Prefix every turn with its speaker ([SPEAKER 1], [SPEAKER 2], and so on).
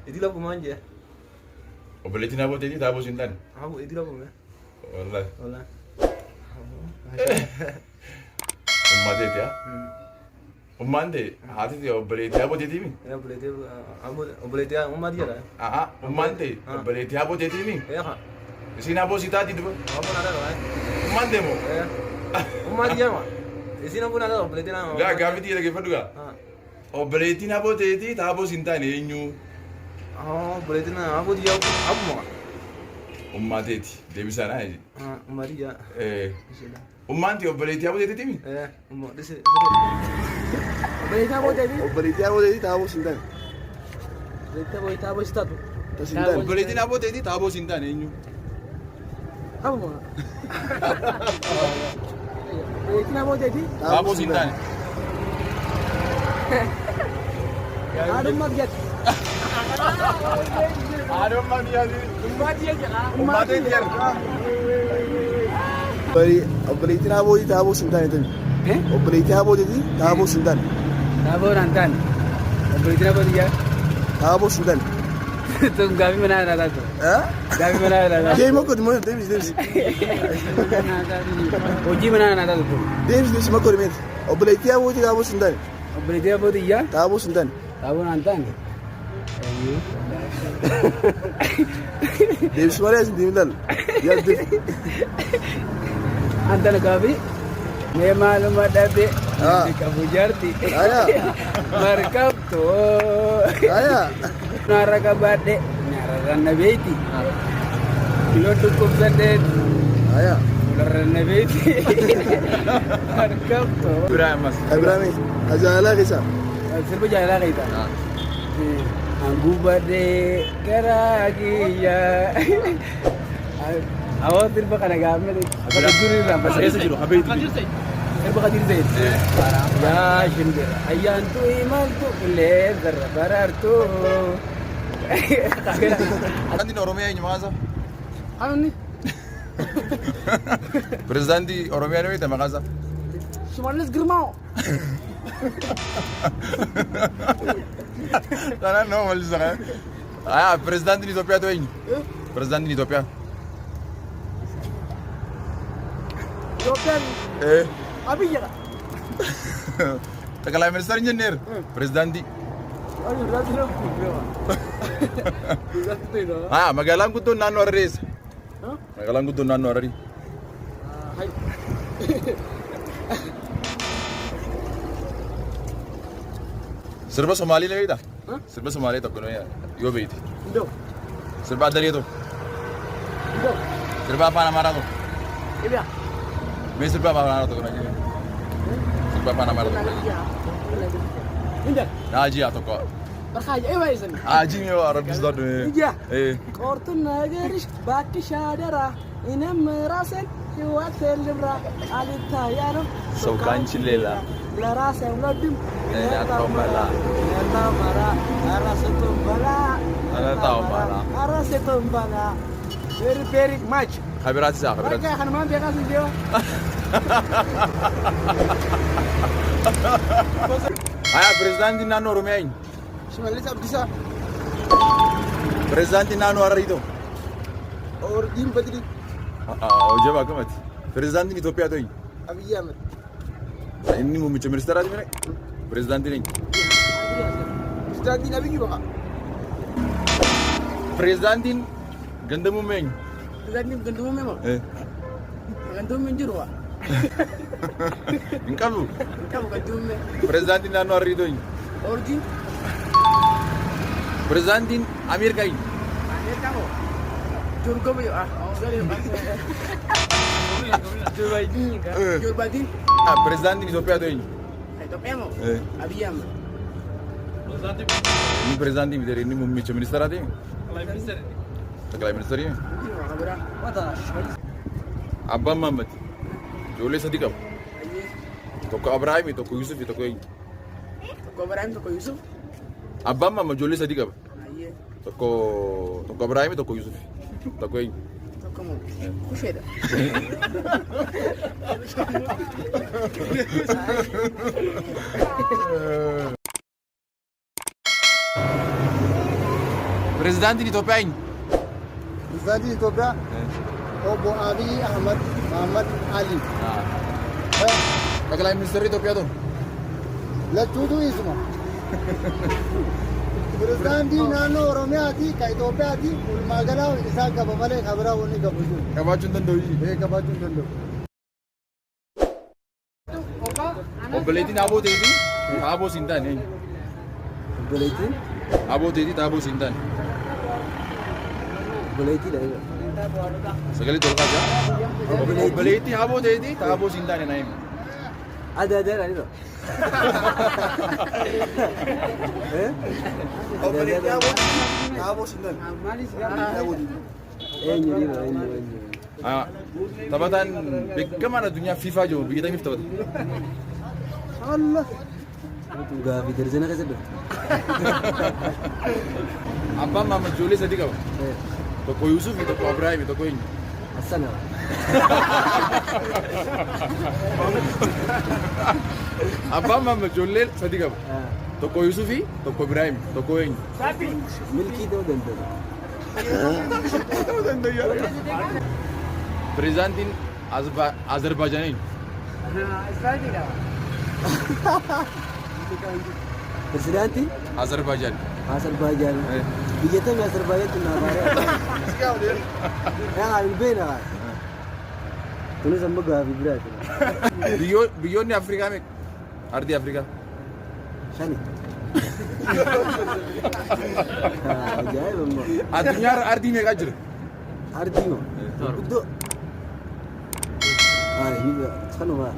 [SPEAKER 1] Iti lafu manja.
[SPEAKER 2] Obboleettiin aboo ta'eetii taaboo siin taane.
[SPEAKER 1] Abu iti lafu me.
[SPEAKER 2] Wallahi.
[SPEAKER 1] Wala.
[SPEAKER 2] Ummaa ta'eeti haa. Ummaan ta'e haati ta'e obboleettii aboo ta'eetii mi?
[SPEAKER 1] Ya bolete bolete umma dia lah.
[SPEAKER 2] Ummaan ta'e obboleettii aboo ta'eetii mi?
[SPEAKER 1] Ya ha.
[SPEAKER 2] Isiin aboo si taati duba.
[SPEAKER 1] Abu nada lah.
[SPEAKER 2] Ummaan ta'e moo?
[SPEAKER 1] Ya. Umma dia mah. Isi na pun ada bolete na.
[SPEAKER 2] Gaa gaafii dhaggeeffadhu gaa. Obboleettiin aboo ta'eetii taaboo siin taane eenyu?
[SPEAKER 1] Oh bolete na abu dia abu mah.
[SPEAKER 2] Ummaa ta'eeti deebisaan haa jedhi.
[SPEAKER 1] Umma dia. Bismillah.
[SPEAKER 2] Ummaan ta'e obboleettii aboo ta'eetii mi?
[SPEAKER 1] Umma dese.
[SPEAKER 3] Boleh tahu jadi?
[SPEAKER 4] Obboleettii aboo ta'eetii taaboo siin taane.
[SPEAKER 3] Boleh tahu start.
[SPEAKER 4] Siin taane.
[SPEAKER 2] Obboleettiin aboo ta'eetii taaboo siin taane eenyu?
[SPEAKER 3] Kamu mana? Boleh tahu jadi?
[SPEAKER 2] Taaboo siin taane.
[SPEAKER 3] Ada mat get.
[SPEAKER 2] Haadhummaa biyyaati.
[SPEAKER 3] Umma dia je.
[SPEAKER 2] Ummaa ta'eetii jedhu.
[SPEAKER 4] Obboleettiin aboo taaboo siin taane ta'e. Obboleettii aboo ta'eetii taaboo siin taane.
[SPEAKER 3] Tahu nantan. Boleh tahu dia?
[SPEAKER 4] Taaboo siin taane.
[SPEAKER 3] Tu gabi mana ada tu? Gabi mana ada?
[SPEAKER 4] Deemi akkuma mana deemis.
[SPEAKER 3] Hojii mana ada tu?
[SPEAKER 4] Deemis makko deemeeti. Obboleettii aboo ta'eetii taaboo siin taane.
[SPEAKER 3] Boleh tahu dia?
[SPEAKER 4] Taaboo siin taane.
[SPEAKER 3] Tahu nantan.
[SPEAKER 4] Deemis malee asin deemi laal. Yaadde.
[SPEAKER 3] Antan gabi. Memang ada kamu jarti. Markap tu.
[SPEAKER 4] Ayah.
[SPEAKER 3] Nara kabade, nara nabeti. Kilo cukup sadet.
[SPEAKER 4] Ayah.
[SPEAKER 3] Nara nabeti. Markap tu.
[SPEAKER 2] Ibrahim mas.
[SPEAKER 4] Ibrahim. Ajalah kisah.
[SPEAKER 3] Serba jalan kita. Anggu bade karagia. Awak terima kana game ni. Apa duri lah pas saya sejuruh habis itu. Serba kadir zaid. Ya shinde. Ayan tu iman tu lezer barar tu.
[SPEAKER 2] Kan di Oromiyaa eenyu maqaan isaa?
[SPEAKER 3] Anu ni.
[SPEAKER 2] Pirezidaantii Oromiyaa ni beektaa maqaan isaa?
[SPEAKER 3] Shimallis Girmao.
[SPEAKER 2] Kanaan nama mallisa kana. Pirezidaantiin Itoophiyaa ta'u eenyu? Pirezidaantiin Itoophiyaa.
[SPEAKER 3] Jokan. Abi ya.
[SPEAKER 2] ጠቅላይ ሚኒስትር ኢንጂነር pirezidaantii.
[SPEAKER 3] Ayo rasanya apa?
[SPEAKER 2] Magaalaan guddoon naannoo Hararii eessa? Magaalaan guddoon naannoo Hararii.
[SPEAKER 3] Hai.
[SPEAKER 2] Sirba Somaalii ni beektaa? Sirba Somaalii tokko yoo beekte.
[SPEAKER 3] Indo.
[SPEAKER 2] Sirba Addaree tokko.
[SPEAKER 3] Indo.
[SPEAKER 2] Sirba Afaan Amaaraa tokko.
[SPEAKER 3] Iya.
[SPEAKER 2] Mee sirba Afaan Amaaraa tokko na jedhee. Sirba Afaan Amaaraa tokko na jedhee.
[SPEAKER 3] Indah.
[SPEAKER 2] Hajiyaa tokko.
[SPEAKER 3] Berkaya isan.
[SPEAKER 2] Hajii mee waa rabbis dhodhu.
[SPEAKER 3] Iya. Kortun nagarish bakki shadara. Inem rasen ህይወት ልብራ አልታያንም
[SPEAKER 2] ሰው ካንቺ ሌላ
[SPEAKER 3] ለራሴ ወድም
[SPEAKER 2] ለታው መላ
[SPEAKER 3] ለታው መራ አራሰቱ በላ
[SPEAKER 2] ለታው መላ
[SPEAKER 3] አራሰቱ በላ ቬሪ ማች
[SPEAKER 2] خبرات ዛ خبرات
[SPEAKER 3] በቃ ሀንማን ቢያጋስ እንዲዮ
[SPEAKER 2] አያ ፕሬዝዳንት እና ኦሮሚያኝ
[SPEAKER 4] ሽመልስ አብዲሳ
[SPEAKER 2] ፕሬዝዳንት እና ሀረሪቶ
[SPEAKER 4] ኦርዲን በድሪ
[SPEAKER 2] ጀባ ከመት ፕሬዝዳንት ኢትዮጵያ ተይ
[SPEAKER 4] አብይ አህመድ
[SPEAKER 2] እኒ ሙምጭ ሚኒስተር አዲ ነኝ ፕሬዝዳንት ነኝ
[SPEAKER 4] ፕሬዝዳንት አብይ በቃ
[SPEAKER 2] ፕሬዝዳንት ገንደሙ መኝ
[SPEAKER 3] ገንደሙ መኝ ገንደሙ እንጅሩዋ
[SPEAKER 2] እንቀሉ
[SPEAKER 3] ገንደሙ
[SPEAKER 2] ፕሬዝዳንት እና ሀረሪቶኝ
[SPEAKER 3] ኦርዲን
[SPEAKER 2] ፕሬዝዳንት አሜሪካኝ
[SPEAKER 3] አሜሪካው ጆርጎም ጆርባዲን
[SPEAKER 2] ፕሬዝዳንት ኢትዮጵያ ተይ
[SPEAKER 3] ኢትዮጵያ ነው አብይ አህመድ
[SPEAKER 2] እኒ ፕሬዝዳንት ቢደር እኒ ሙምጭ ሚኒስተር አዲ ጠቅላይ ሚኒስተር አባም መሐመድ ጆሌ ሰዲቀም ቶኮ አብርሃም ቶኮ ዩሱፍ ቶኮ
[SPEAKER 3] Ibrahim Toko Yusuf.
[SPEAKER 2] Abang mama Jolie Sadiq apa? Toko Ibrahim Toko Yusuf. Toko ini.
[SPEAKER 3] Toko mu. Kusheda.
[SPEAKER 2] Pirezidaantiin Itoophiyaa eenyu?
[SPEAKER 4] Pirezidaantiin Itoophiyaa obbo Abiy Ahmad Muhammad Ali.
[SPEAKER 2] ጠቅላይ ሚኒስትር ኢትዮጵያ ቶን
[SPEAKER 4] Lattuutu isuma. Pirezidaantii naannoo Oromiyaati ka Itoophiyaati walumaa galaa isaa qaba malee kan biraa wanni qabu jiru.
[SPEAKER 2] qabaachuu hin danda'u.
[SPEAKER 4] Qabaachuu hin danda'u.
[SPEAKER 2] Obboleettiin Aboo ta'eefi Aboo siin taane eenyu?
[SPEAKER 3] Obboleettiin?
[SPEAKER 2] Aboo ta'eefi Aboo siin taane.
[SPEAKER 3] Obboleettiidha.
[SPEAKER 2] Sagalee tolfaa jira. Obboleettii Aboo ta'eefi Aboo siin taane naa himu.
[SPEAKER 3] Ada dha.
[SPEAKER 4] Obboleettii Aboo Sindan.
[SPEAKER 3] Eenyu.
[SPEAKER 2] Taphataan beekamaan addunyaa fiifaa jiru biyya tamiif taphata.
[SPEAKER 4] Allah.
[SPEAKER 3] Gaafi darzana keessa dha.
[SPEAKER 2] Abbaan maamma ijoollee sadii qaba. Tokko Yuusuf, tokko Abiraahim, tokko eenyu?
[SPEAKER 3] Assana.
[SPEAKER 2] Abbaan maamma ijoollee sadii qaba. Tokko Yuusufi, tokko Abiraahim, tokko eenyu?
[SPEAKER 3] Milkii ta'uu danda'a.
[SPEAKER 2] Pirezidaantiin Azerbaajaan eenyu?
[SPEAKER 3] Pirezidaantii?
[SPEAKER 2] Azerbaajaan.
[SPEAKER 3] Azerbaajaan. Biyya tamii Azerbaajaan naafare. Yaa beena. Kunis amma gaafi biraati.
[SPEAKER 2] Biyyoonni Afrikaa meeqa? Ardii Afrikaa.
[SPEAKER 3] Shani. Ajaa'iba immoo.
[SPEAKER 2] Addunyaa ardii meeqaa jira?
[SPEAKER 3] Ardii moo? Guddoo. Kanuma.